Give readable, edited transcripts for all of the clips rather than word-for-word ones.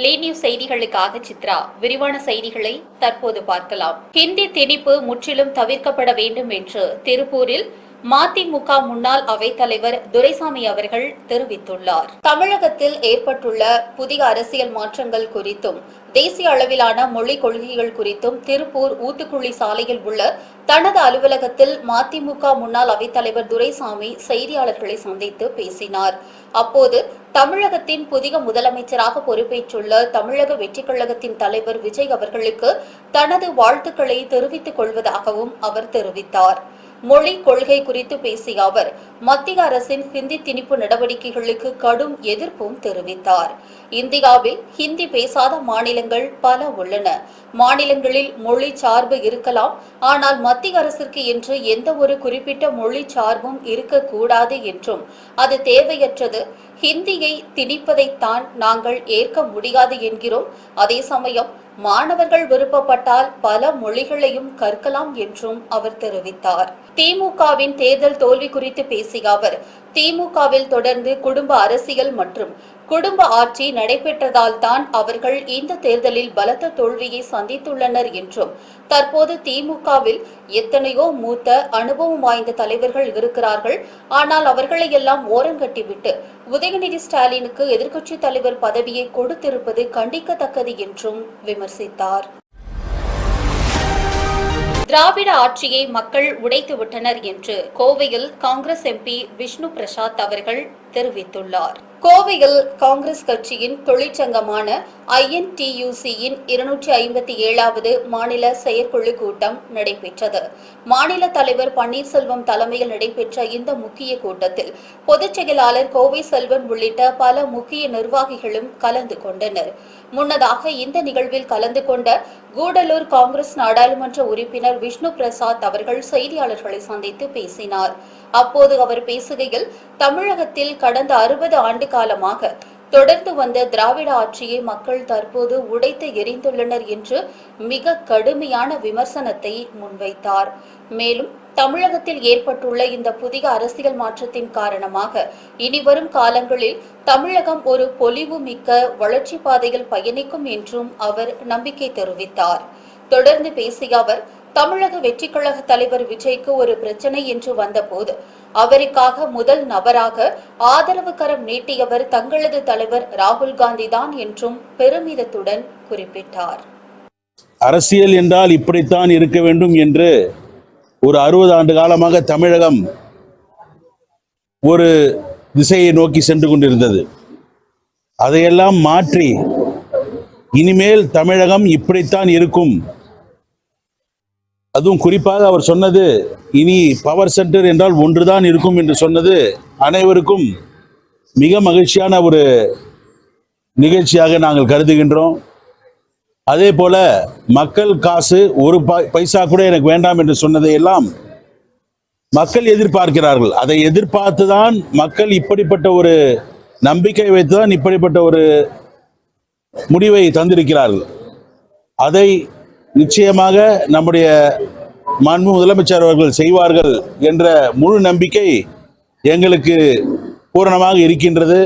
லீ news செய்திகளுக்காக சித்ரா. விரிவான செய்திகளை தற்போது பார்க்கலாம். ஹிந்தி திணிப்பு முற்றிலும் தவிர்க்கப்பட வேண்டும் என்று திருப்பூரில் மதிமுக முன்னாள் அவைத்தலைவர் துரைசாமி அவர்கள் தெரிவித்துள்ளார். தமிழகத்தில் ஏற்பட்டுள்ள புதிய அரசியல் மாற்றங்கள் குறித்தும் தேசிய அளவிலான மொழிக் கொள்கைகள் குறித்தும் திருப்பூர் ஊத்துக்குழி சாலையில் உள்ள தனது அலுவலகத்தில் மதிமுக முன்னாள் அவைத்தலைவர் துரைசாமி செய்தியாளர்களை சந்தித்து பேசினார். அப்போது தமிழகத்தின் புதிய முதலமைச்சராக பொறுப்பேற்றுள்ள தமிழக வெற்றிக் கழகத்தின் தலைவர் விஜய் அவர்களுக்கு தனது வாழ்த்துக்களை தெரிவித்துக் கொள்வதாகவும் அவர் தெரிவித்தார். மொழி கொள்கை குறித்து பேசிய அவர் மத்திய அரசின் ஹிந்தி திணிப்பு நடவடிக்கைகளுக்கு கடும் எதிர்ப்பும் தெரிவித்தார். இந்தியாவில் ஹிந்தி பேசாத மாநிலங்கள் பல உள்ளன. மாநிலங்களில் மொழி சார்பு இருக்கலாம், ஆனால் மத்திய அரசிற்கு என்று எந்த ஒரு குறிப்பிட்ட மொழி சார்பும் இருக்கக்கூடாது என்றும் அது தேவையற்றது. ஹிந்தியை திணிப்பதைத்தான் நாங்கள் ஏற்க முடியாது என்கிறோம். அதே சமயம் மாணவர்கள் விருப்பப்பட்டால் பல மொழிகளையும் கற்கலாம் என்றும் அவர் தெரிவித்தார். திமுகவின் தேர்தல் தோல்வி குறித்து பேசிய அவர் திமுகவில் தொடர்ந்து குடும்ப அரசியல் மற்றும் குடும்ப ஆட்சி நடைபெற்றதால் தான் அவர்கள் இந்த தேர்தலில் பலத்த தோல்வியை சந்தித்துள்ளனர் என்றும் தற்போது திமுகவில் எத்தனையோ மூத்த அனுபவம் வாய்ந்த தலைவர்கள் இருக்கிறார்கள், ஆனால் அவர்களை எல்லாம் ஓரங்கட்டிவிட்டு உதயநிதி ஸ்டாலினுக்கு எதிர்க்கட்சித் தலைவர் பதவியை கொடுத்திருப்பது கண்டிக்கத்தக்கது என்றும் விமர்சித்தார். திராவிட ஆட்சியை மக்கள் உடைத்துவிட்டனர் என்று கோவையில் காங்கிரஸ் எம்பி விஷ்ணு பிரசாத் அவர்கள் தெரிவித்துள்ளார். கோவையில் காங்கிரஸ் கட்சியின் தொழிற்சங்கமான INTUC-யின் 257வது மாநில செயற்குழு கூட்டம் நடைபெற்றது. மாநில தலைவர் பன்னீர்செல்வம் தலைமையில் நடைபெற்ற இந்த முக்கிய கூட்டத்தில் பொதுச் செயலாளர் கோவை செல்வன் உள்ளிட்ட பல முக்கிய நிர்வாகிகளும் கலந்து கொண்டனர். முன்னதாக இந்த நிகழ்வில் கலந்து கொண்ட கூடலூர் காங்கிரஸ் நாடாளுமன்ற உறுப்பினர் விஷ்ணு பிரசாத் அவர்கள் செய்தியாளர்களை சந்தித்து பேசினார். அப்போது அவர் பேசுகையில் தமிழகத்தில் கடந்த 60 ஆண்டு காலமாக தொடர்ந்து வந்த திராவிட ஆட்சியை மக்கள் தற்போது உடைத்து எறிந்துள்ளனர் என்று மிக கடுமையான விமர்சனத்தை முன்வைத்தார். மேலும் தமிழகத்தில் ஏற்பட்டுள்ள இந்த புதிய அரசியல் மாற்றத்தின் காரணமாக இனிவரும் காலங்களில் தமிழகம் ஒரு பொலிவு மிக்க வளர்ச்சி பாதையில் பயணிக்கும் என்றும் அவர் நம்பிக்கை தெரிவித்தார். தொடர்ந்து பேசிய அவர் தமிழக வெற்றிக் கழக தலைவர் விஜய்க்கு ஒரு பிரச்சனை என்று வந்தபோது அவருக்காக முதல் நபராக ஆதரவு கரம் நீட்டியவர் தங்களது தலைவர் ராகுல் காந்தி தான் என்றும் பெருமிதத்துடன் குறிப்பிட்டார். அரசியல் என்றால் இப்படித்தான் இருக்க வேண்டும் என்று ஒரு 60 ஆண்டு காலமாக தமிழகம் ஒரு திசையை நோக்கி சென்று கொண்டிருந்தது. அதையெல்லாம் மாற்றி இனிமேல் தமிழகம் இப்படித்தான் இருக்கும். அதுவும் குறிப்பாக அவர் சொன்னது இனி பவர் சென்டர் என்றால் ஒன்றுதான் இருக்கும் என்று சொன்னது அனைவருக்கும் மிக மகிழ்ச்சியான ஒரு நிகழ்ச்சியாக நாங்கள் கருதுகின்றோம். அதே போல மக்கள் காசு ஒரு பைசா கூட எனக்கு வேண்டாம் என்று சொன்னதை எல்லாம் மக்கள் எதிர்பார்க்கிறார்கள். அதை எதிர்பார்த்துதான் மக்கள் இப்படிப்பட்ட ஒரு நம்பிக்கை வைத்துதான் இப்படிப்பட்ட ஒரு முடிவை தந்திருக்கிறார்கள். அதை நிச்சயமாக நம்முடைய மாண்பு முதலமைச்சர் அவர்கள் செய்வார்கள் என்ற முழு நம்பிக்கை எங்களுக்கு பூரணமாக இருக்கின்றது.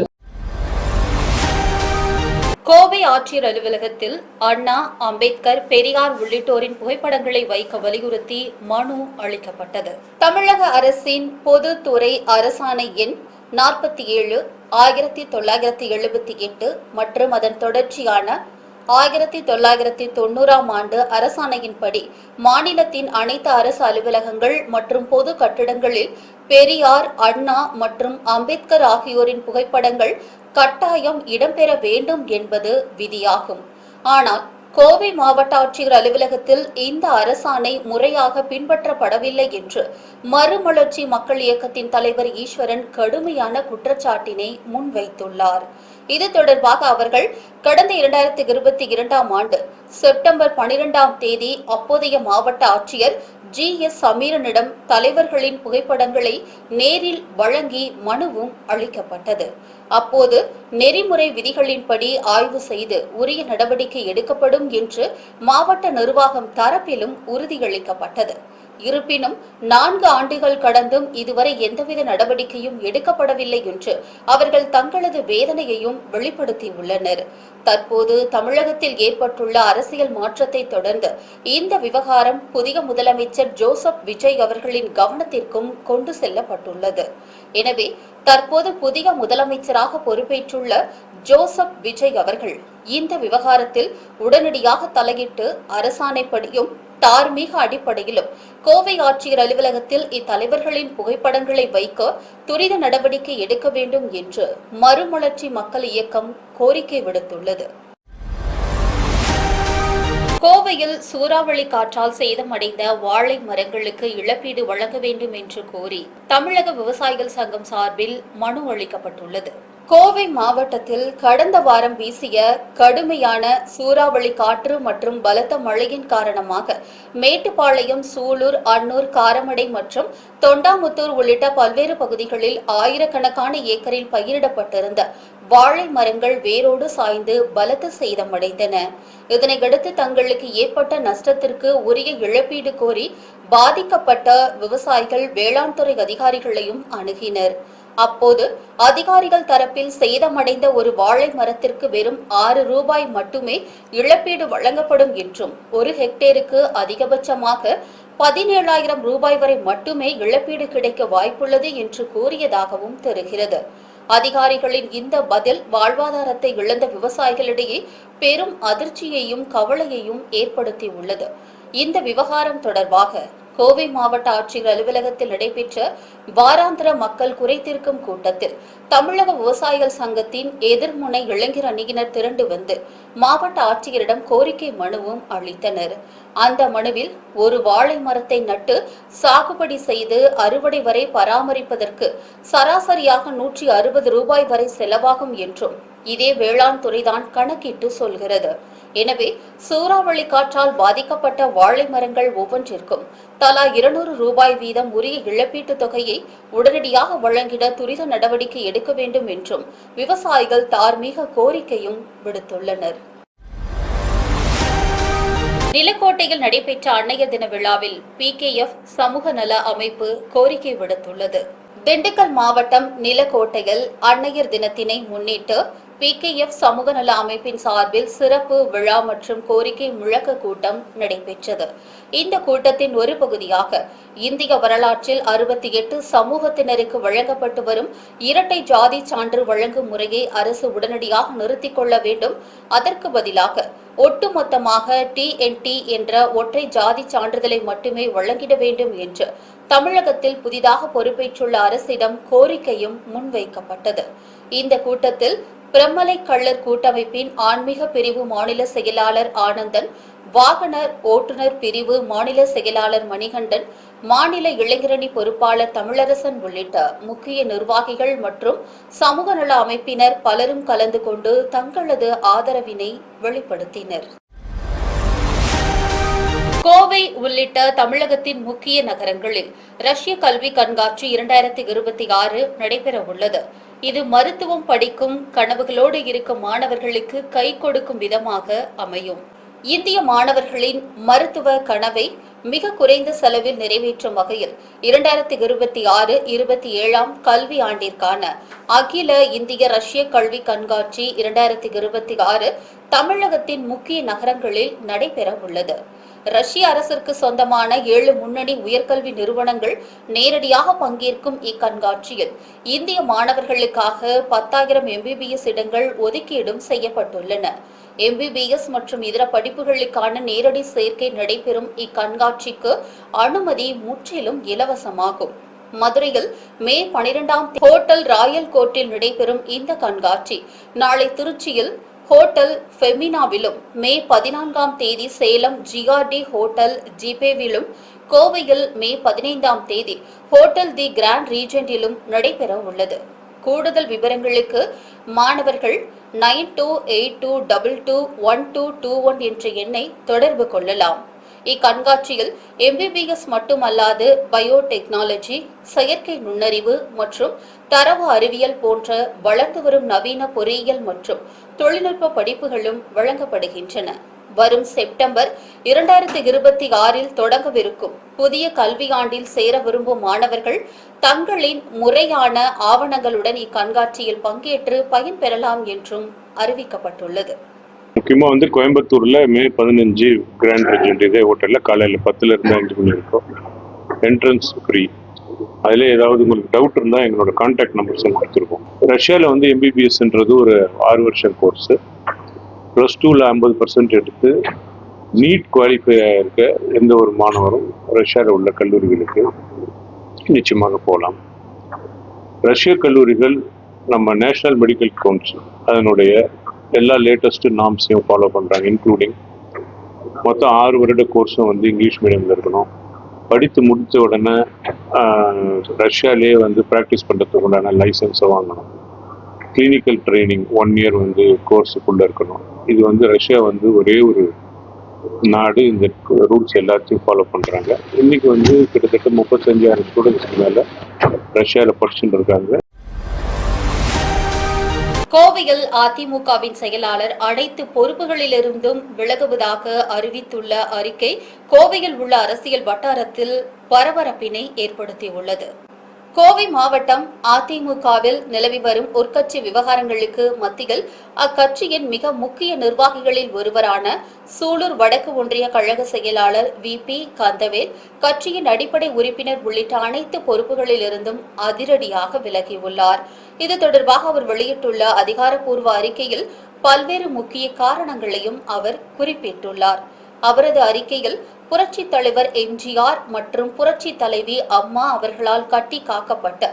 கோவை ஆட்சியர் அலுவலகத்தில் அண்ணா, அம்பேத்கர், பெரியார் உள்ளிட்டோரின் புகைப்படங்களை வைக்க வலியுறுத்தி மனு அளிக்கப்பட்டது. தமிழக அரசின் பொதுத்துறை அரசாணை எண் 47 1978 மற்றும் அதன் தொடர்ச்சியான 1990ஆம் ஆண்டு அரசாணையின்படி மாநிலத்தின் அனைத்து அரசு அலுவலகங்கள் மற்றும் பொது கட்டிடங்களில் பெரியார், அண்ணா மற்றும் அம்பேத்கர் ஆகியோரின் புகைப்படங்கள் கட்டாயம் இடம்பெற வேண்டும் என்பது விதியாகும். ஆனால் கோவை மாவட்ட ஆட்சியர் அலுவலகத்தில் இந்த அரசாணை முறையாக பின்பற்றப்படவில்லை என்று மறுமலர்ச்சி மக்கள் இயக்கத்தின் தலைவர் ஈஸ்வரன் கடுமையான குற்றச்சாட்டினை முன்வைத்துள்ளார். இது தொடர்பாக அவர்கள் கடந்த 2022ஆம் ஆண்டு செப்டம்பர் 12ஆம் தேதி அப்போதைய மாவட்ட ஆட்சியர் GS சமீரனிடம் தலைவர்களின் புகைப்படங்களை நேரில் வழங்கி மனுவும் அளிக்கப்பட்டது. அப்போது நெறிமுறை விதிகளின்படி ஆய்வு செய்து உரிய நடவடிக்கை எடுக்கப்படும் என்று மாவட்ட நிர்வாகம் தரப்பிலும் உறுதியளிக்கப்பட்டது. இருப்பினும் 4 ஆண்டுகள் கடந்தும் இதுவரை எந்தவித நடவடிக்கையும் எடுக்கப்படவில்லை என்று அவர்கள் தங்களது வேதனையையும் வெளிப்படுத்தியுள்ளனர். தற்போது தமிழகத்தில் ஏற்பட்டுள்ள அரசியல் மாற்றத்தை தொடர்ந்து இந்த விவகாரம் புதிய முதலமைச்சர் ஜோசப் விஜய் அவர்களின் கவனத்திற்கும் கொண்டு செல்லப்பட்டுள்ளது. எனவே தற்போது புதிய முதலமைச்சராக பொறுப்பேற்றுள்ள ஜோசப் விஜய் அவர்கள் இந்த விவகாரத்தில் உடனடியாக தலையிட்டு அரசாணைப்படியும் தார்மீக அடிப்படையிலும் கோவை ஆட்சியர் அலுவலகத்தில் இத்தலைவர்களின் புகைப்படங்களை வைக்க துரித நடவடிக்கை எடுக்க வேண்டும் என்று மறுமலர்ச்சி மக்கள் இயக்கம் கோரிக்கை விடுத்துள்ளது. கோவையில் சூறாவளி காற்றால் சேதமடைந்த வாழை மரங்களுக்கு இழப்பீடு வழங்க வேண்டும் என்று கோரி தமிழக விவசாயிகள் சங்கம் சார்பில் மனு அளிக்கப்பட்டுள்ளது. கோவை மாவட்டத்தில் கடந்த வாரம் வீசிய கடுமையான சூறாவளி காற்று மற்றும் பலத்த மழையின் காரணமாக மேட்டுப்பாளையம், சூலூர், அன்னூர், காரமடை மற்றும் தொண்டாமுத்தூர் உள்ளிட்ட பல்வேறு பகுதிகளில் ஆயிரக்கணக்கான ஏக்கரில் பயிரிடப்பட்டிருந்த வாழை மரங்கள் வேரோடு சாய்ந்து பலத்த சேதமடைந்தன. இதனையடுத்து தங்களுக்கு ஏற்பட்ட நஷ்டத்திற்கு உரிய இழப்பீடு கோரி பாதிக்கப்பட்ட விவசாயிகள் வேளாண் துறை அதிகாரிகளையும் அணுகினர். அப்போது அதிகாரிகள் தரப்பில் சேதமடைந்த ஒரு வாழை மரத்திற்கு வெறும் 6 ரூபாய் மட்டுமே இழப்பீடு வழங்கப்படும் என்றும் 1 ஹெக்டேருக்கு அதிகபட்சமாக 17,000 ரூபாய் வரை மட்டுமே இழப்பீடு கிடைக்க வாய்ப்புள்ளது என்று கூறியதாகவும் தெரிகிறது. அதிகாரிகளின் இந்த பதில் வாழ்வாதாரத்தை இழந்த விவசாயிகளிடையே பெரும் அதிர்ச்சியையும் கவலையையும் ஏற்படுத்தியுள்ளது. இந்த விவகாரம் தொடர்பாக கோவை மாவட்ட ஆட்சியர் அலுவலகத்தில் நடைபெற்ற வாராந்திர மக்கள் குறைதீர்க்கும் கூட்டத்தில் தமிழக விவசாயிகள் சங்கத்தின் எதிர்முனை இளைஞர் அணியினர் திரண்டு வந்து மாவட்ட ஆட்சியரிடம் கோரிக்கை மனுவும் அளித்தனர். அந்த மனுவில் ஒரு வாழை மரத்தை நட்டு சாகுபடி செய்து அறுவடை வரை பராமரிப்பதற்கு சராசரியாக 160 ரூபாய் வரை செலவாகும் என்றும் இதே வேளாண் துறைதான் கணக்கிட்டு சொல்கிறது. எனவே சூறாவளி காற்றால் பாதிக்கப்பட்ட வாழை மரங்கள் ஒவ்வொன்றிற்கும் தலா 200 ரூபாய் வீதம் உரிய இழப்பீட்டுத் தொகையை உடனடியாக வழங்கிட துரித நடவடிக்கை எடுக்க வேண்டும் என்றும் விவசாயிகள் தார்மீக கோரிக்கையும் விடுத்துள்ளனர். நிலக்கோட்டையில் நடைபெற்ற அன்னையர் தின விழாவில் PKF சமூக நல அமைப்பு கோரிக்கை விடுத்துள்ளது. திண்டுக்கல் மாவட்டம் நிலக்கோட்டையில் அன்னையர் தினத்தினை முன்னிட்டு PKF சமூக நல அமைப்பின் சார்பில் சிறப்பு விழா மற்றும் கோரிக்கை முழக்க கூட்டம் நடைபெற்றது. இந்த கூட்டத்தின் ஒரு பகுதியாக இந்திய வரலாற்றில் 68 சமூகத்தினருக்கு வழங்கப்பட்டு வரும் இரட்டை ஜாதி சான்று வழங்கும் முறையை அரசு உடனடியாக நிறுத்திக் கொள்ள வேண்டும். அதற்கு பதிலாக ஒட்டுமொத்தமாக TNT என்ற ஒற்றை ஜாதி சான்றிதழை மட்டுமே வழங்கிட வேண்டும் என்று தமிழகத்தில் புதிதாக பொறுப்பேற்றுள்ள அரசிடம் கோரிக்கையும் முன்வைக்கப்பட்டது. இந்த கூட்டத்தில் பிரம்மலை கள்ளர் கூட்டமைப்பின் ஆன்மீக பிரிவு மாநில செயலாளர் ஆனந்தன், வாகனர் ஓட்டுநர் பிரிவு மாநில செயலாளர் மணிகண்டன், மாநில இளைஞரணி பொறுப்பாளர் தமிழரசன் உள்ளிட்ட முக்கிய நிர்வாகிகள் மற்றும் சமூக நல அமைப்பினர் பலரும் கலந்து கொண்டு தங்களது ஆதரவினை வெளிப்படுத்தினர். கோவை உள்ளிட்ட தமிழகத்தின் முக்கிய நகரங்களில் ரஷ்ய கல்வி கண்காட்சி 2026 நடைபெற உள்ளது. இது மருத்துவம் படிக்கும் கனவுகளோடு இருக்கும் மாணவர்களுக்கு கை கொடுக்கும் விதமாக அமையும். இந்திய மாணவர்களின் மருத்துவ கனவை மிக குறைந்த செலவில் நிறைவேற்றும் வகையில் 2026-27 கல்வி ஆண்டிற்கான அகில இந்திய ரஷ்ய கல்வி கண்காட்சி 2026 தமிழகத்தின் முக்கிய நகரங்களில் நடைபெற உள்ளது. ரஷ்ய அரசிற்கு சொந்தமான 7 முன்னணி உயர்கல்வி நிறுவனங்கள் நேரடியாக பங்கேற்கும் இக்கண்காட்சியில் இந்திய மாணவர்களுக்காக 10,000 MBBS இடங்கள் ஒதுக்கீடும் செய்யப்பட்டுள்ளன. MBBS மற்றும் இதர படிப்புகளுக்கான நேரடி சேர்க்கை நடைபெறும் இக்கண்காட்சிக்கு அனுமதி முற்றிலும் இலவசமாகும். மதுரையில் மே 12ஆம் தேதி ஹோட்டல் ராயல் கோர்ட்டில் நடைபெறும் இந்த கண்காட்சி நாளை திருச்சியில் ஹோட்டல் ஃபெமினாவிலும், மே 14ஆம் தேதி சேலம் GRD ஹோட்டல் ஜிபேவிலும், கோவையில் மே 15ஆம் தேதி ஹோட்டல் தி கிராண்ட் ரீஜென்டிலும் நடைபெற உள்ளது. கூடுதல் விவரங்களுக்கு மாணவர்கள் 9282221221 என்ற எண்ணை தொடர்பு கொள்ளலாம். இக்கண்காட்சியில் MBBS மட்டுமல்லாது பயோடெக்னாலஜி, செயற்கை நுண்ணறிவு மற்றும் தரவு அறிவியல் போன்ற வளர்ந்து வரும் நவீன பொறியியல் மற்றும் தொழில்நுட்ப படிப்புகளும் வழங்கப்படுகின்றன. வரும் செப்டம்பர் 2026 தொடங்கவிருக்கும் புதிய கல்வியாண்டில் சேர விரும்பும் மாணவர்கள் தங்களின் முறையான ஆவணங்களுடன் இக்கண்காட்சியில் பங்கேற்று பயன்பெறலாம் என்றும் அறிவிக்கப்பட்டுள்ளது. முக்கியமாக கோயம்புத்தூரில் மே 15 கிராண்ட் ரெஜென்ட் இதே ஹோட்டலில் காலையில் 10 இருந்து 5 மணி இருக்கும். Entrance free. அதில் ஏதாவது உங்களுக்கு டவுட் இருந்தால் எங்களோட கான்டாக்ட் நம்பர்ஸும் கொடுத்துருக்கோம். ரஷ்யாவில் எம்பிபிஎஸ்ன்றது ஒரு 6 வருஷம் கோர்ஸு. +2ல் 50% எடுத்து நீட் குவாலிஃபை இருக்க எந்த ஒரு மாணவரும் ரஷ்யாவில் உள்ள கல்லூரிகளுக்கு நிச்சயமாக போகலாம். ரஷ்ய கல்லூரிகள் நம்ம நேஷனல் மெடிக்கல் கவுன்சில் அதனுடைய எல்லா லேட்டஸ்ட் நார்ம்ஸையும் ஃபாலோ பண்ணுறாங்க. இன்க்ளூடிங் மொத்தம் 6 வருட கோர்ஸும் இங்கிலீஷ் மீடியமில் இருக்கணும். படித்து முடித்த உடனே ரஷ்யாலே ப்ராக்டிஸ் பண்ணுறதுக்கு உண்டான லைசன்ஸை வாங்கணும். கிளினிக்கல் ட்ரைனிங் 1 இயர் கோர்ஸுக்குள்ளே இருக்கணும். இது ரஷ்யா ஒரே ஒரு நாடு இந்த ரூல்ஸ் எல்லாத்தையும் ஃபாலோ பண்ணுறாங்க. இன்றைக்கி கிட்டத்தட்ட 35,000 ஸ்டூடெண்ட்ஸ்க்கு மேலே ரஷ்யாவில் படிச்சுட்டு இருக்காங்க. கோவையில் அதிமுகவின் செயலாளர் அனைத்து பொறுப்புகளிலிருந்தும் விலகுவதாக அறிவித்துள்ள அறிக்கை கோவையில் உள்ள அரசியல் வட்டாரத்தில் பரபரப்பினை ஏற்படுத்தியுள்ளது. கோவை மாவட்டம் அதிமுகவில் நிலவி வரும் உட்கட்சி விவகாரங்களுக்கு மத்தியில் அக்கட்சியின் மிக முக்கிய நிர்வாகிகளில் ஒருவரான சூலூர் வடக்கு ஒன்றிய கழக செயலாளர் VP கந்தவேல் கட்சியின் அடிப்படை உறுப்பினர் உள்ளிட்ட அனைத்து பொறுப்புகளிலிருந்தும் அதிரடியாக விலகியுள்ளார். இது தொடர்பாக அவர் வெளியிட்டுள்ள அதிகாரப்பூர்வ அறிக்கையில் பல்வேறு முக்கிய காரணங்களையும் அவர் குறிப்பிட்டுள்ளார். அவரது அறிக்கையில் புரட்சி தலைவர் MGR மற்றும் புரட்சி தலைவி அம்மா அவர்களால் கட்டி காக்கப்பட்ட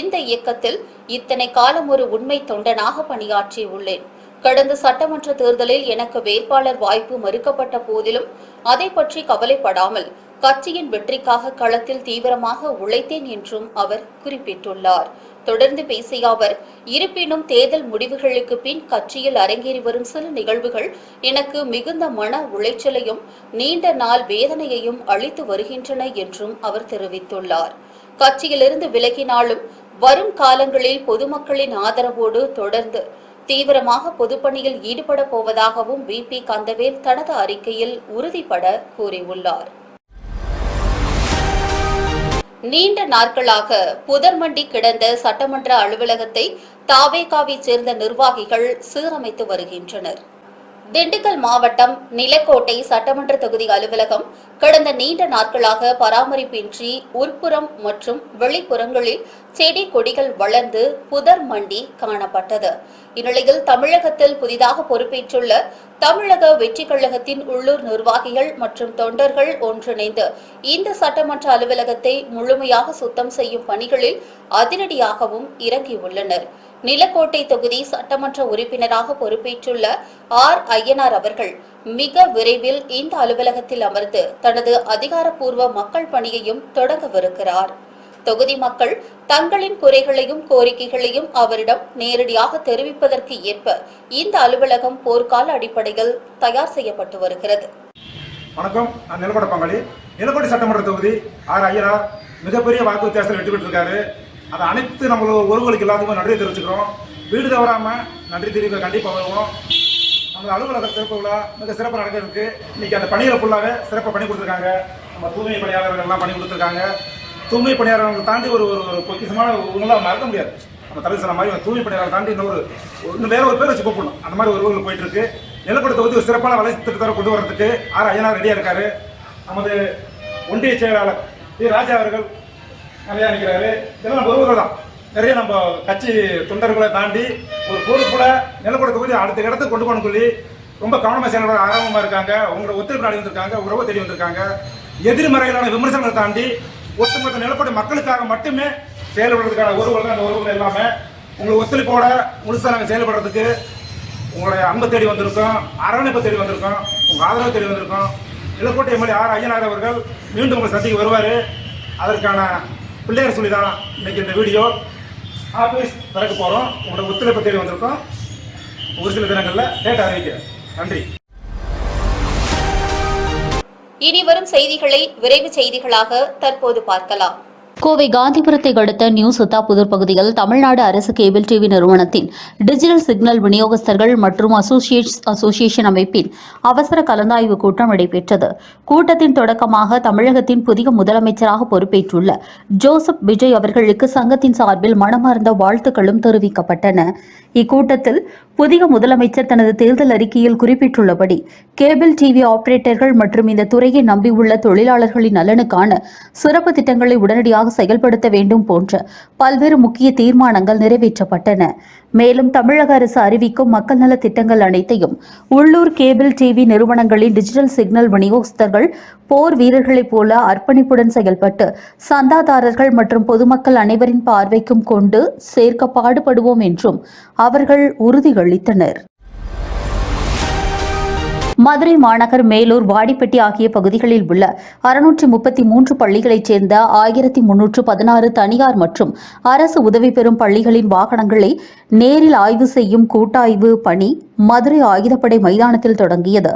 இந்த இயக்கத்தில் இத்தனை காலம் ஒரு உண்மை தொண்டனாக பணியாற்றி உள்ளேன். கடந்த சட்டமன்ற தேர்தலில் எனக்கு வேட்பாளர் வாய்ப்பு மறுக்கப்பட்ட போதிலும் அதை பற்றி கவலைப்படாமல் கட்சியின் வெற்றிக்காக களத்தில் தீவிரமாக உழைத்தேன் என்றும் அவர் குறிப்பிட்டுள்ளார். தொடர்ந்து பேசிய அவர், இருப்பினும் தேர்தல் முடிவுகளுக்கு பின் கட்சியில் அரங்கேறி வரும் சில நிகழ்வுகள் எனக்கு மிகுந்த மன உளைச்சலையும் நீண்ட நாள் வேதனையையும் அளித்து வருகின்றன என்றும் அவர் தெரிவித்துள்ளார். கட்சியிலிருந்து விலகினாலும் வரும் காலங்களில் பொதுமக்களின் ஆதரவோடு தொடர்ந்து தீவிரமாக பொதுப்பணியில் ஈடுபட போவதாகவும் VP கந்தவேல் தனது அறிக்கையில் உறுதிபட கூறியுள்ளார். நீண்ட நாட்களாக புதர்மண்டி கிடந்த சட்டமன்ற அலுவலகத்தை தாவேகாவைச் சேர்ந்த நிர்வாகிகள் சீரமைத்து வருகின்றனர். திண்டுக்கல் மாவட்டம் நிலக்கோட்டை சட்டமன்ற தொகுதி அலுவலகம் கடந்த நீண்ட நாட்களாக பராமரிப்பின்றி உட்புறம் மற்றும் வெளிப்புறங்களில் செடி கொடிகள் வளர்ந்து புதர் மண்டி காணப்பட்டது. இந்நிலையில் தமிழகத்தில் புதிதாக பொறுப்பேற்றுள்ள தமிழக வெற்றிக் கழகத்தின் உள்ளூர் நிர்வாகிகள் மற்றும் தொண்டர்கள் ஒன்றிணைந்து இந்த சட்டமன்ற அலுவலகத்தை முழுமையாக சுத்தம் செய்யும் பணிகளில் அதிரடியாகவும் இறங்கியுள்ளனர். நிலக்கோட்டை தொகுதி சட்டமன்ற உறுப்பினராக பொறுப்பேற்றுள்ள ஐயனார் அவர்கள் மிக விரைவில் இந்த அலுவலகத்தில் அமர்ந்து தனது அதிகாரப்பூர்வ மக்கள் பணியையும் தொடங்கவிருக்கிறார். தொகுதி மக்கள் தங்களின் குறைகளையும் கோரிக்கைகளையும் அவரிடம் நேரடியாக தெரிவிப்பதற்கு ஏற்ப இந்த அலுவலகம் போர்க்கால அடிப்படையில் தயார் செய்யப்பட்டு வருகிறது. வணக்கம், நான் நிலக்கோட்டை பங்காளி. நிலக்கோட்டை சட்டமன்ற தொகுதி ஐயனார் மிகப்பெரிய வாக்கு வித்தியாசத்தில் வெற்றி பெற்றிருக்காரு. அதை அனைத்து நம்மளோட உறவுகளுக்கு எல்லாத்துக்கும் நன்றி தெரிவிச்சுக்கிறோம். வீடு தவறாமல் நன்றி தெரிவிக்க கண்டிப்பாக வருவோம். நம்ம அலுவலக சிறப்பு விழா மிக சிறப்பாக நடக்கிறதுக்கு இன்றைக்கி அந்த பணிகளை ஃபுல்லாகவே சிறப்பாக பண்ணி கொடுத்துருக்காங்க. நம்ம தூய்மை பணியாளர்கள்லாம் பண்ணி கொடுத்துருக்காங்க. தூய்மை பணியாளர்களை தாண்டி ஒரு பொக்கிஷமான உங்களால் மறக்க முடியாது. நம்ம தலைவர் சொன்ன மாதிரி தூய்மை பணியாளர் தாண்டி இன்னும் வேற ஒரு பேர் வச்சு கூப்பிடணும். அந்த மாதிரி ஒரு ஊரில் போயிட்டு இருக்கு. நிலக்கோட்டை தொகுதி ஒரு சிறப்பான வளர்ச்சி திட்டத்தை கொண்டு வரதுக்கு ஐயனார் ரெடியாக இருக்காரு. நமது ஒன்றிய செயலாளர் ராஜா அவர்கள் நிறையா நிற்கிறாரு. இதெல்லாம் நம்ம ஒருவர் தான். நிறைய நம்ம கட்சி தொண்டர்களை தாண்டி ஒரு பொறுப்புல நிலக்கோட்டை தொகுதி அடுத்த இடத்துக்கு கொண்டு போகணும்னு சொல்லி ரொம்ப கவனமாக செயல்பட ஆர்வமாக இருக்காங்க. உங்களோட ஒத்துழைப்பு நாடி வந்திருக்காங்க, உறவு தேடி வந்திருக்காங்க. எதிர்மறைகளான விமர்சனங்களை தாண்டி ஒட்டுமொத்த நிலக்கோட்டை மக்களுக்காக மட்டுமே செயல்படுறதுக்கான உறவுகள் அந்த உறவுகள் இல்லாமல் உங்களை ஒத்துழைப்போட முழுசாக நாங்கள் செயல்படுறதுக்கு உங்களுடைய அன்பை தேடி வந்திருக்கோம், அரவணைப்பை தேடி வந்திருக்கோம், உங்கள் ஆதரவை தேடி வந்திருக்கோம். நிலக்கோட்டை எம்எல்ஏ ஐயனார் அவர்கள் மீண்டும் உங்களை சந்திக்க வருவார். அதற்கான பிள்ளையார் சொல்லி தான் இன்னைக்கு இந்த வீடியோ ஆஃபீஸ் திறக்க போகிறோம். உங்களோட ஒத்துழைப்பை தேடி வந்திருக்கோம். ஒரு சில தினங்களில் டேட் அறிவிக்கிறேன். நன்றி. இனி வரும் செய்திகளை விரைவு செய்திகளாக தற்போது பார்க்கலாம். கோவை காந்திபுரத்தை அடுத்த நியூ சுத்தாபுதூர் பகுதியில் தமிழ்நாடு அரசு கேபிள் டிவி நிறுவனத்தின் டிஜிட்டல் சிக்னல் விநியோகஸ்தர்கள் மற்றும் அசோசியேஷன் அமைப்பின் அவசர கலந்தாய்வு கூட்டம் நடைபெற்றது. கூட்டத்தின் தொடக்கமாக தமிழகத்தின் புதிய முதலமைச்சராக பொறுப்பேற்றுள்ள ஜோசப் விஜய் அவர்களுக்கு சங்கத்தின் சார்பில் மனமார்ந்த வாழ்த்துக்களும் தெரிவிக்கப்பட்டன. இக்கூட்டத்தில் புதிய முதலமைச்சர் தனது தேர்தல் அறிக்கையில் குறிப்பிட்டுள்ளபடி கேபிள் டிவி ஆபரேட்டர்கள் மற்றும் இந்த துறையை நம்பியுள்ள தொழிலாளர்களின் நலனுக்கான சிறப்பு திட்டங்களை உடனடியாக செயல்படுத்த வேண்டும் போன்ற பல்வேறு முக்கிய தீர்மானங்கள் நிறைவேற்றப்பட்டன. மேலும் தமிழக அரசு அறிவிக்கும் மக்கள் நல திட்டங்கள் அனைத்தையும் உள்ளூர் கேபிள் டிவி நிறுவனங்களின் டிஜிட்டல் சிக்னல் விநியோகஸ்தர்கள் போர் வீரர்களைப் போல அர்ப்பணிப்புடன் செயல்பட்டு சந்தாதாரர்கள் மற்றும் பொதுமக்கள் அனைவரின் பார்வைக்கும் கொண்டு சேர்க்க பாடுபடுவோம் என்றும் அவர்கள் உறுதியளித்தனர். மதுரை மாநகர், மேலூர், வாடிப்பட்டி ஆகிய பகுதிகளில் உள்ள 633 பள்ளிகளைச் சேர்ந்த 1316 தனியார் மற்றும் அரசு உதவி பெறும் பள்ளிகளின் வாகனங்களை நேரில் ஆய்வு செய்யும் கூட்டாய்வு பணி மதுரை ஆயுதப்படை மைதானத்தில் தொடங்கியது.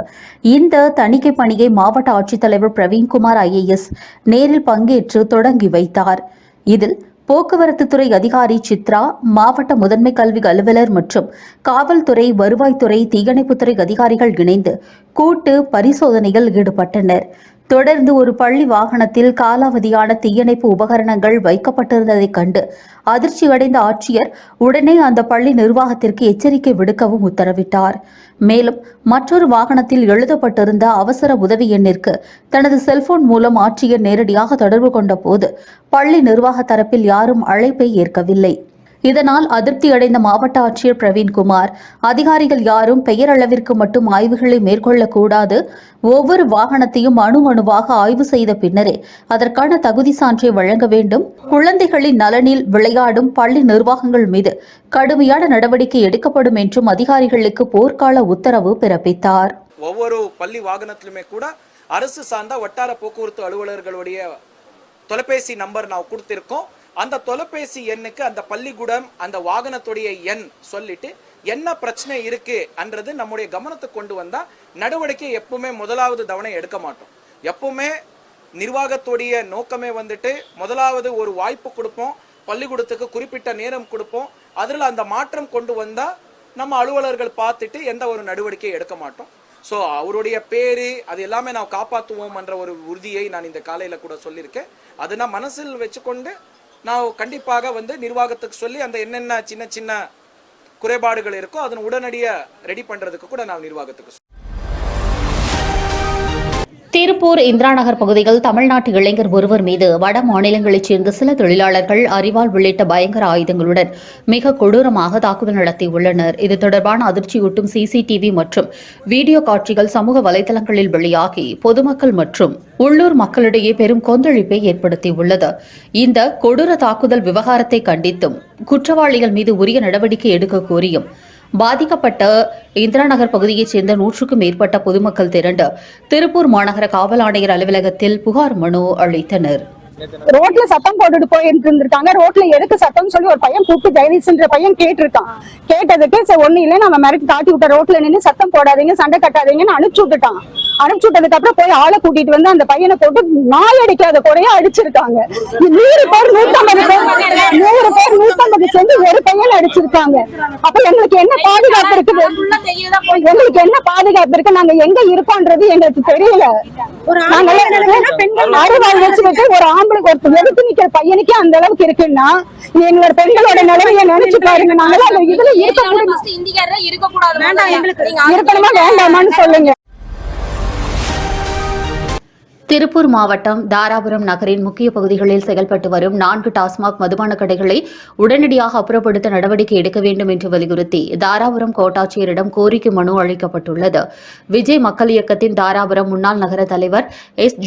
இந்த தணிக்கை பணியை மாவட்ட ஆட்சித்தலைவர் பிரவீன்குமார் IAS நேரில் பங்கேற்று தொடங்கி வைத்தார். இதில் போக்குவரத்துத்துறை அதிகாரி சித்ரா, மாவட்ட முதன்மை கல்வி அலுவலர் மற்றும் காவல்துறை, வருவாய்த்துறை, தீயணைப்புத்துறை அதிகாரிகள் இணைந்து கூட்டு பரிசோதனையில் ஈடுபட்டனர். தொடர்ந்து ஒரு பள்ளி வாகனத்தில் காலாவதியான தீயணைப்பு உபகரணங்கள் வைக்கப்பட்டிருந்ததைக் கண்டு அதிர்ச்சியடைந்த ஆட்சியர் உடனே அந்த பள்ளி நிர்வாகத்திற்கு எச்சரிக்கை விடுக்கவும் உத்தரவிட்டார். மேலும் மற்றொரு வாகனத்தில் எழுதப்பட்டிருந்த அவசர உதவி எண்ணிற்கு தனது செல்போன் மூலம் ஆட்சியர் நேரடியாக தொடர்பு கொண்ட போது பள்ளி நிர்வாக தரப்பில் யாரும் அழைப்பை ஏற்கவில்லை. இதனால் அதிருப்தியடைந்த மாவட்ட ஆட்சியர் பிரவீன்குமார், அதிகாரிகள் யாரும் பெயரளவிற்கு மட்டும் ஆய்வுகளை மேற்கொள்ளக்கூடாது, ஒவ்வொரு வாகனத்தையும் அணுவாக ஆய்வு செய்த பின்னரே அதற்கான தகுதி சான்றை வழங்க வேண்டும், குழந்தைகளின் நலனில் விளையாடும் பள்ளி நிர்வாகங்கள் மீது கடுமையான நடவடிக்கை எடுக்கப்படும் என்றும் அதிகாரிகளுக்கு போர்க்கால உத்தரவு பிறப்பித்தார். ஒவ்வொரு பள்ளி வாகனத்திலுமே கூட அரசு சார்ந்த வட்டார போக்குவரத்து அலுவலர்களுடைய தொலைபேசி நம்பர் நான் கொடுத்திருக்கோம். அந்த தொலைபேசி எண்ணுக்கு அந்த பள்ளிக்கூடம் அந்த வாகனத்துடைய எண் சொல்லிட்டு என்ன பிரச்சனை இருக்கு என்றது நம்முடைய கவனத்துக்கு கொண்டு வந்தா நடவடிக்கை எப்பவுமே முதலாவது தவணை எடுக்க மாட்டோம். எப்பவுமே நிர்வாகத்துடைய நோக்கமே வந்துட்டு முதலாவது ஒரு வாய்ப்பு கொடுப்போம், பள்ளிக்கூடத்துக்கு குறிப்பிட்ட நேரம் கொடுப்போம், அதில் அந்த மாற்றம் கொண்டு வந்தா நம்ம அலுவலர்கள் பார்த்துட்டு எந்த ஒரு நடவடிக்கையை எடுக்க மாட்டோம். ஸோ அவருடைய பேரு அது எல்லாமே நான் காப்பாற்றுவோம் என்ற ஒரு உறுதியை நான் இந்த காலையில் கூட சொல்லியிருக்கேன். அதை நான் மனசில் வச்சுக்கொண்டு நான் கண்டிப்பாக நிர்வாகத்துக்கு சொல்லி அந்த என்னென்ன சின்ன சின்ன குறைபாடுகள் இருக்கோ அதன் உடனடியாக ரெடி பண்ணுறதுக்கு கூட நான் நிர்வாகத்துக்கு. திருப்பூர் இந்திரா நகர் பகுதியில் தமிழ்நாட்டு இளைஞர் ஒருவர் மீது வட மாநிலங்களைச் சேர்ந்த சில தொழிலாளர்கள் அரிவாள் உள்ளிட்ட பயங்கர ஆயுதங்களுடன் மிக கொடூரமாக தாக்குதல் நடத்தியுள்ளனர். இது தொடர்பான அதிர்ச்சியூட்டும் CCTV மற்றும் வீடியோ காட்சிகள் சமூக வலைதளங்களில் வெளியாகி பொதுமக்கள் மற்றும் உள்ளூர் மக்களிடையே பெரும் கொந்தளிப்பை ஏற்படுத்தியுள்ளது. இந்த கொடூர தாக்குதல் விவகாரத்தை கண்டித்தும் குற்றவாளிகள் மீது உரிய நடவடிக்கை எடுக்க கோரியும் பாதிக்கப்பட்ட இந்திரா நகர் பகுதியைச் சேர்ந்த 100க்கும் மேற்பட்ட பொதுமக்கள் திரண்டு திருப்பூர் மாநகர காவல் ஆணையர் அலுவலகத்தில் புகார் மனு அளித்தனர். ரோட்ல சத்தம் போட்டுட்டு போயிட்டு இருந்திருக்காங்க. ரோட்ல எதுக்கு சத்தம் சொல்லி ஒரு பையன் கூப்பிட்டு ஜெயதீஷ்ன்ற பையன் கேட்டிருக்கான். கேட்டதுக்கு ஒண்ணு இல்ல நம்ம மிரட்டி தாட்டி விட்ட, ரோட்ல நின்று சத்தம் போடாதீங்க, சண்டை கட்டாதீங்கன்னு அனுப்பிச்சு விட்டுட்டான். அனுப்பிச்சு விட்டதுக்கு அப்புறம் போய் ஆளை கூட்டிட்டு வந்து அந்த பையனை போட்டு நாய் அடிக்காத குறையா அடிச்சிருக்காங்க. 100 பேர் 150 சேர்ந்து ஒரு பையன் அடிச்சிருக்காங்க. அப்ப எங்களுக்கு என்ன பாதுகாப்பு இருக்குது? எங்களுக்கு என்ன பாதுகாப்பு இருக்கு? நாங்க எங்க இருக்கோன்றது எங்களுக்கு தெரியல. அறுவாள் வச்சுக்கிட்டு ஒரு ஆம்பளுக்கு ஒரு எடுத்து நிக்கிற பையனுக்கே அந்த அளவுக்கு இருக்குன்னா எங்களோட பெண்களோட நிலைமையை நினைச்சு பாருங்க. நாங்கள இதுல இருக்கணுமா வேண்டாமான்னு சொல்லுங்க. திருப்பூர் மாவட்டம் தாராபுரம் நகரின் முக்கிய பகுதிகளில் செயல்பட்டு வரும் 4 டாஸ்மாக் மதுபான கடைகளை உடனடியாக அப்புறப்படுத்த நடவடிக்கை எடுக்க வேண்டும் என்று வலியுறுத்தி தாராபுரம் கோட்டாட்சியரிடம் கோரிக்கை மனு அளிக்கப்பட்டுள்ளது. விஜய் மக்கள் இயக்கத்தின் தாராபுரம் முன்னாள் நகர தலைவர்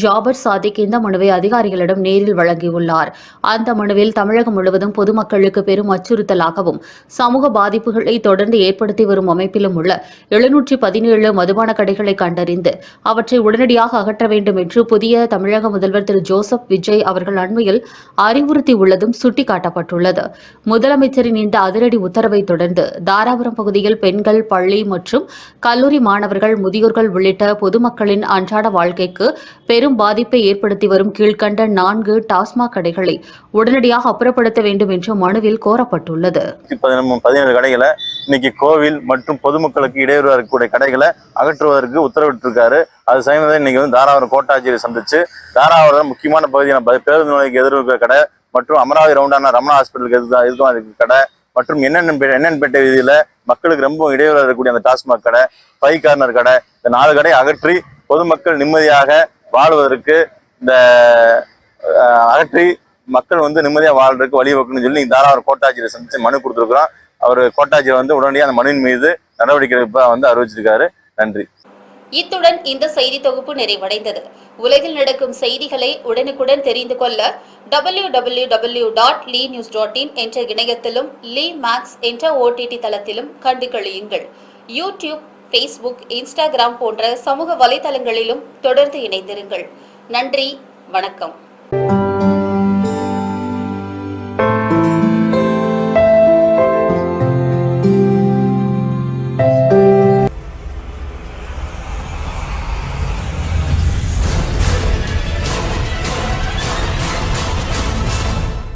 ஜாபர் சாதிக் இந்த மனுவை அதிகாரிகளிடம் நேரில் வழங்கியுள்ளார். அந்த மனுவில் தமிழகம் முழுவதும் பொதுமக்களுக்கு பெரும் அச்சுறுத்தலாகவும் சமூக பாதிப்புகளை தொடர்ந்து ஏற்படுத்தி வரும் அமைப்பிலும் உள்ள 717 மதுபான கடைகளை கண்டறிந்து அவற்றை உடனடியாக அகற்ற வேண்டும் என்று புதிய தமிழக முதல்வர் திரு ஜோசப் விஜய் அவர்கள் அண்மையில் அறிவுறுத்தியுள்ளதும் சுட்டிக்காட்டப்பட்டுள்ளது. முதலமைச்சரின் இந்த அதிரடி உத்தரவை தொடர்ந்து தாராபுரம் பகுதியில் பெண்கள், பள்ளி மற்றும் கல்லூரி மாணவர்கள், முதியோர்கள் உள்ளிட்ட பொதுமக்களின் அன்றாட வாழ்க்கைக்கு பெரும் பாதிப்பை ஏற்படுத்தி வரும் கீழ்கண்ட 4 டாஸ்மாக் கடைகளை உடனடியாக அப்புறப்படுத்த வேண்டும் என்று மனுவில் கோரப்பட்டுள்ளது. 17 கடைகளை இன்னைக்கு கோவில் மற்றும் பொதுமக்களுக்கு இடையூறாக இருக்கக்கூடிய கடைகளை அகற்றுவதற்கு உத்தரவிட்டிருக்காரு. அது சமயத்தில் இன்னைக்கு தாராபுரம் கோட்டாட்சியரை சந்திச்சு தாராபுரம் முக்கியமான பகுதியான பேருந்து நிலையத்துக்கு எதிர் இருக்கிற கடை மற்றும் அமராவதி ரவுண்டான ரமணா ஹாஸ்பிட்டலுக்கு எதிர்க்க கடை மற்றும் என்என்பேட்டை வீதியில மக்களுக்கு ரொம்ப இடையூறாக இருக்கக்கூடிய அந்த டாஸ்மாக் கடை, 5 கார்னர் கடை, இந்த 4 கடையை அகற்றி பொதுமக்கள் நிம்மதியாக வாழ்வதற்கு இந்த அகற்றி மக்கள் நிம்மதியாக வாழ்றதுக்கு வழிவகுக்கணும்னு சொல்லி தாராபுரம் கோட்டாட்சியரை சந்திச்சு மனு கொடுத்துருக்குறோம். அவர் கோட்டாட்சியர் உடனடியாக அந்த மனுவின் மீது நடவடிக்கை எடுப்ப அறிவிச்சிருக்காரு. நன்றி. இத்துடன் இந்த செய்தி தொகுப்பு நிறைவடைந்தது. உலகில் நடக்கும் செய்திகளை உடனுக்குடன் தெரிந்து கொள்ள www.lenews.in என்ற இணையத்திலும் லீ மேக்ஸ் என்ற OTT தளத்திலும் கண்டு களியுங்கள். யூடியூப், ஃபேஸ்புக், இன்ஸ்டாகிராம் போன்ற சமூக வலைதளங்களிலும் தொடர்ந்து இணைந்திருங்கள். நன்றி, வணக்கம்.